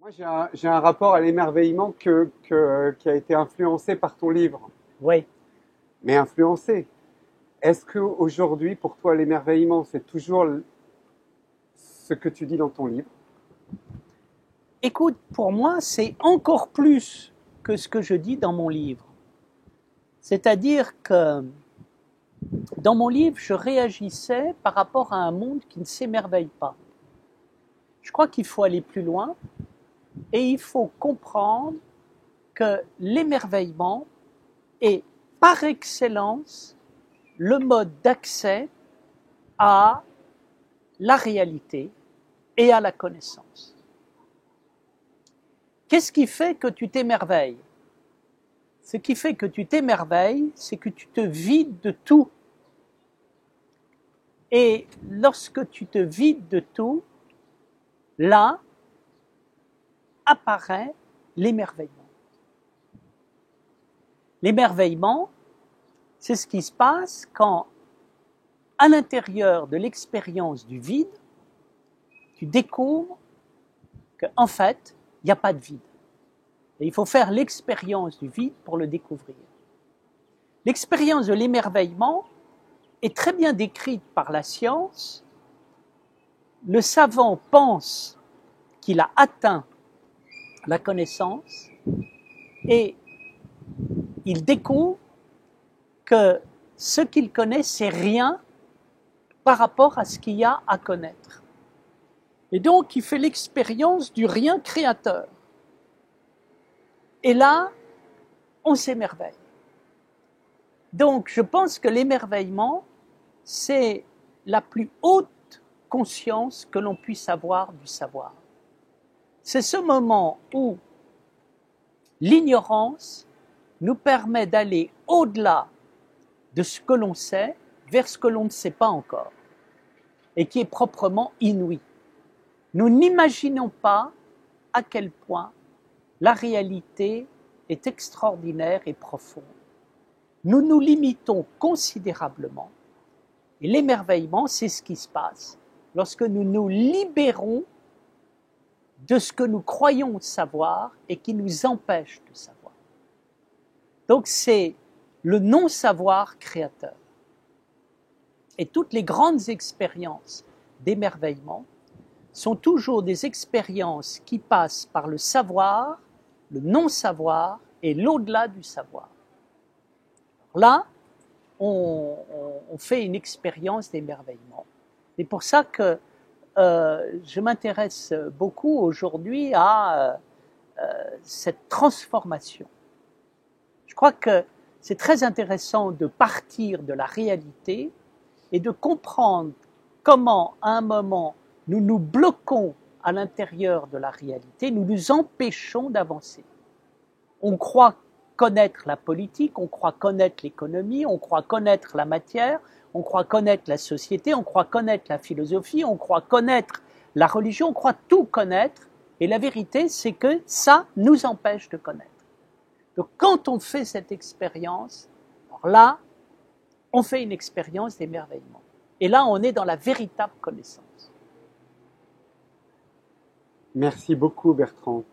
Moi, j'ai un rapport à l'émerveillement qui a été influencé par ton livre. Oui. Mais influencé. Est-ce qu'aujourd'hui, pour toi, l'émerveillement, c'est toujours ce que tu dis dans ton livre? Écoute, pour moi, c'est encore plus que ce que je dis dans mon livre. C'est-à-dire que dans mon livre, je réagissais par rapport à un monde qui ne s'émerveille pas. Je crois qu'il faut aller plus loin et il faut comprendre que l'émerveillement est par excellence le mode d'accès à la réalité et à la connaissance. Qu'est-ce qui fait que tu t'émerveilles? Ce qui fait que tu t'émerveilles, c'est que tu te vides de tout. Et lorsque tu te vides de tout, là apparaît l'émerveillement. L'émerveillement, c'est ce qui se passe quand, à l'intérieur de l'expérience du vide, tu découvres qu'en fait, il n'y a pas de vide. Et il faut faire l'expérience du vide pour le découvrir. L'expérience de l'émerveillement est très bien décrite par la science. Le savant pense qu'il a atteint la connaissance et il découvre que ce qu'il connaît, c'est rien par rapport à ce qu'il y a à connaître. Et donc, il fait l'expérience du rien créateur. Et là, on s'émerveille. Donc, je pense que l'émerveillement, c'est la plus haute conscience que l'on puisse avoir du savoir. C'est ce moment où l'ignorance nous permet d'aller au-delà de ce que l'on sait vers ce que l'on ne sait pas encore et qui est proprement inouï. Nous n'imaginons pas à quel point la réalité est extraordinaire et profonde. Nous nous limitons considérablement et l'émerveillement, c'est ce qui se passe lorsque nous nous libérons de ce que nous croyons savoir et qui nous empêche de savoir. Donc c'est le non-savoir créateur. Et toutes les grandes expériences d'émerveillement sont toujours des expériences qui passent par le savoir, le non-savoir et l'au-delà du savoir. Là, on fait une expérience d'émerveillement. C'est pour ça que je m'intéresse beaucoup aujourd'hui à cette transformation. Je crois que c'est très intéressant de partir de la réalité et de comprendre comment, à un moment, nous nous bloquons à l'intérieur de la réalité, nous nous empêchons d'avancer. On croit connaître la politique, on croit connaître l'économie, on croit connaître la matière, on croit connaître la société, on croit connaître la philosophie, on croit connaître la religion, on croit tout connaître, et la vérité, c'est que ça nous empêche de connaître. Donc quand on fait cette expérience, alors là, on fait une expérience d'émerveillement. Et là, on est dans la véritable connaissance. Merci beaucoup, Bertrand.